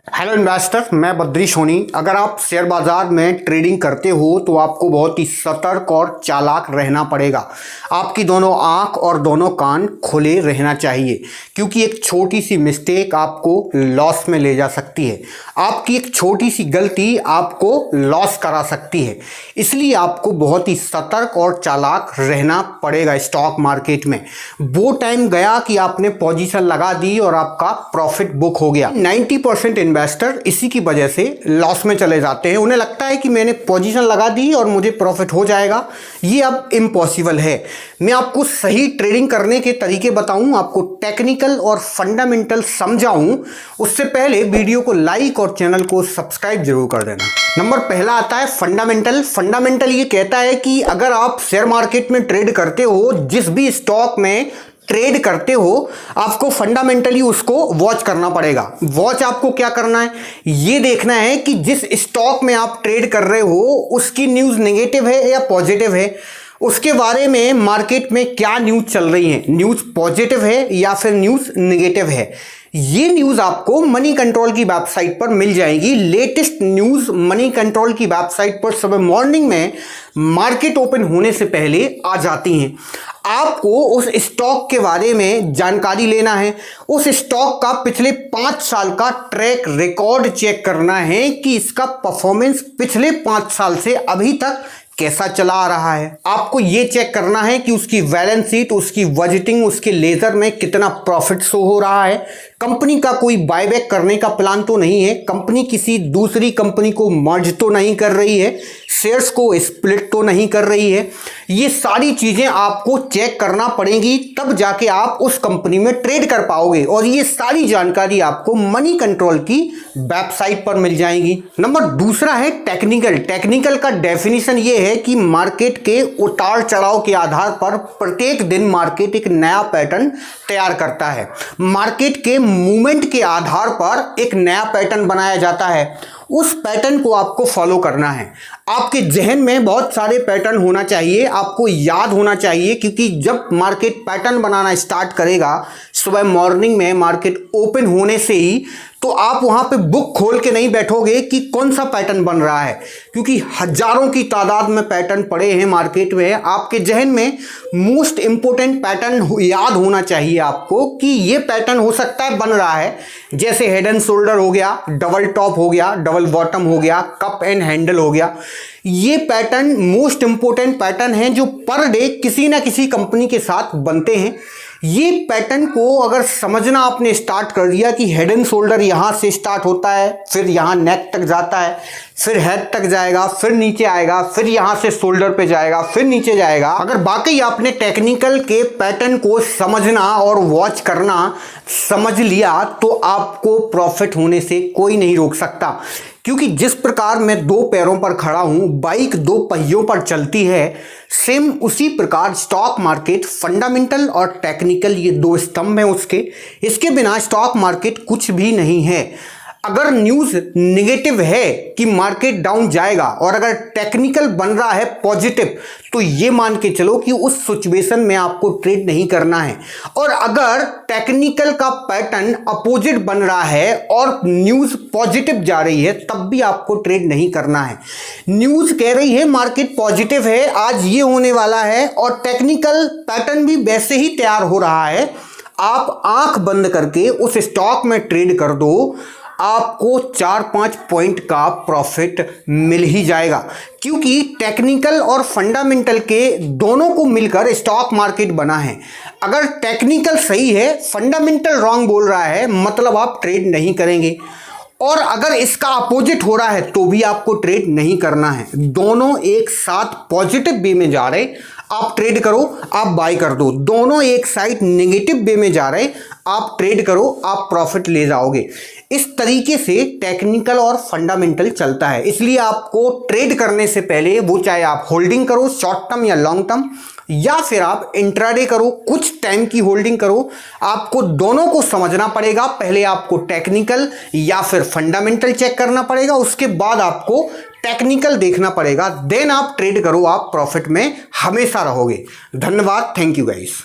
Hello investor, मैं बद्री सोनी। अगर आप शेयर बाजार में ट्रेडिंग करते हो तो आपको बहुत ही सतर्क और चालाक रहना पड़ेगा। आपकी दोनों आंख और दोनों कान खुले रहना चाहिए, क्योंकि एक छोटी सी मिस्टेक आपको लॉस में ले जा सकती है। आपकी एक छोटी सी गलती आपको लॉस करा सकती है। इसलिए आपको बहुत ही सतर्क और चालाक रहना पड़ेगा। स्टॉक मार्केट में वो टाइम गया कि आपने पोजीशन लगा दी और आपका प्रॉफिट बुक हो गया। 90% इन्वेस्टर इसी की वजह से लॉस में चले जाते हैं। उन्हें लगता है कि मैंने पोजीशन लगा दी और मुझे प्रॉफिट हो जाएगा। ये अब इम्पॉसिबल है। मैं आपको सही ट्रेडिंग करने के तरीके बताऊं, आपको टेक्निकल और फंडामेंटल समझाऊं, उससे पहले वीडियो को लाइक और चैनल को सब्सक्राइब जरूर कर देना। नंबर पहला आता है फंडामेंटल। फंडामेंटल ये कहता है कि अगर आप शेयर मार्केट में ट्रेड करते हो, जिस भी स्टॉक में ट्रेड करते हो, आपको फंडामेंटली उसको वॉच करना पड़ेगा। वॉच आपको क्या करना है, ये देखना है कि जिस स्टॉक में आप ट्रेड कर रहे हो उसकी न्यूज़ नेगेटिव है या पॉजिटिव है। उसके बारे में मार्केट में क्या न्यूज़ चल रही है, न्यूज़ पॉजिटिव है या फिर न्यूज़ नेगेटिव है। ये न्यूज़ आपको मनी कंट्रोल की वेबसाइट पर मिल जाएगी। लेटेस्ट न्यूज़ मनी कंट्रोल की वेबसाइट पर सुबह मॉर्निंग में मार्केट ओपन होने से पहले आ जाती हैं। आपको उस स्टॉक के बारे में जानकारी लेना है। उस स्टॉक का पिछले 5 साल का ट्रैक रिकॉर्ड चेक करना है कि इसका परफॉर्मेंस पिछले 5 साल से अभी तक कैसा चला आ रहा है। आपको यह चेक करना है कि उसकी बैलेंस शीट, उसकी बजटिंग, उसके लेजर में कितना प्रॉफिट शो हो रहा है। कंपनी का कोई बायबैक करने का प्लान तो नहीं है, कंपनी किसी दूसरी कंपनी को मर्ज तो नहीं कर रही है, शेयर्स को स्प्लिट तो नहीं कर रही है। ये सारी चीजें आपको चेक करना पड़ेगी, तब जाके आप उस कंपनी में ट्रेड कर पाओगे। और ये सारी जानकारी आपको मनी कंट्रोल की वेबसाइट पर मिल जाएगी। नंबर दूसरा है टेक्निकल। टेक्निकल का डेफिनेशन ये है कि मार्केट के उतार चढ़ाव के आधार पर प्रत्येक दिन मार्केट एक नया पैटर्न तैयार करता है। मार्केट के मूवमेंट के आधार पर एक नया पैटर्न बनाया जाता है। उस पैटर्न को आपको फॉलो करना है। आपके जहन में बहुत सारे पैटर्न होना चाहिए, आपको याद होना चाहिए, क्योंकि जब मार्केट पैटर्न बनाना स्टार्ट करेगा सुबह मॉर्निंग में मार्केट ओपन होने से ही, तो आप वहां पे बुक खोल के नहीं बैठोगे कि कौन सा पैटर्न बन रहा है, क्योंकि हजारों की तादाद में पैटर्न पड़े हैं मार्केट में। आपके जहन में मोस्ट इंपोर्टेंट पैटर्न याद होना चाहिए आपको कि ये पैटर्न हो सकता है बन रहा है। जैसे हेड एंड शोल्डर हो गया, डबल टॉप हो गया, डबल बॉटम हो गया, कप एंड हैंडल हो गया। ये पैटर्न मोस्ट इंपोर्टेंट पैटर्न है जो पर डे किसी ना किसी कंपनी के साथ बनते हैं। ये पैटर्न को अगर समझना आपने स्टार्ट कर दिया कि हेड एंड शोल्डर यहां से स्टार्ट होता है, फिर यहां नेक तक जाता है, फिर हेड तक जाएगा, फिर नीचे आएगा, फिर यहां से शोल्डर पे जाएगा, फिर नीचे जाएगा। अगर वाकई आपने टेक्निकल के पैटर्न को समझना और वॉच करना समझ लिया तो आपको प्रॉफिट होने से कोई नहीं रोक सकता। क्योंकि जिस प्रकार मैं 2 पैरों पर खड़ा हूं, बाइक 2 पहियों पर चलती है, सेम उसी प्रकार स्टॉक मार्केट फंडामेंटल और टेक्निकल ये 2 स्तंभ हैं उसके। इसके बिना स्टॉक मार्केट कुछ भी नहीं है। अगर न्यूज़ नेगेटिव है कि मार्केट डाउन जाएगा और अगर टेक्निकल बन रहा है पॉजिटिव, तो ये मान के चलो कि उस सिचुएशन में आपको ट्रेड नहीं करना है। और अगर टेक्निकल का पैटर्न अपोजिट बन रहा है और न्यूज़ पॉजिटिव जा रही है, तब भी आपको ट्रेड नहीं करना है। न्यूज़ कह रही है मार्केट पॉजिटिव है, आज ये होने वाला है, और टेक्निकल पैटर्न भी वैसे ही तैयार हो रहा है। आप आंख बंद करके उस स्टॉक में ट्रेड कर दो, आपको 4-5 पॉइंट का प्रॉफिट मिल ही जाएगा। क्योंकि टेक्निकल और फंडामेंटल के दोनों को मिलकर स्टॉक मार्केट बना है। अगर टेक्निकल सही है, फंडामेंटल रॉन्ग बोल रहा है, मतलब आप ट्रेड नहीं करेंगे। और अगर इसका अपोजिट हो रहा है तो भी आपको ट्रेड नहीं करना है। दोनों एक साथ पॉजिटिव वे में जा रहे, आप ट्रेड करो, आप बाय कर दो। दोनों एक साइड नेगेटिव वे में जा रहे, आप ट्रेड करो, आप प्रॉफिट ले जाओगे। इस तरीके से टेक्निकल और फंडामेंटल चलता है। इसलिए आपको ट्रेड करने से पहले, वो चाहे आप होल्डिंग करो शॉर्ट टर्म या लॉन्ग टर्म, या फिर आप इंट्राडे करो, कुछ टाइम की होल्डिंग करो, आपको दोनों को समझना पड़ेगा। पहले आपको टेक्निकल या फिर फंडामेंटल चेक करना पड़ेगा, उसके बाद आपको टेक्निकल देखना पड़ेगा। देन आप ट्रेड करो, आप प्रॉफिट में हमेशा रहोगे। धन्यवाद, थैंक यू गाइस।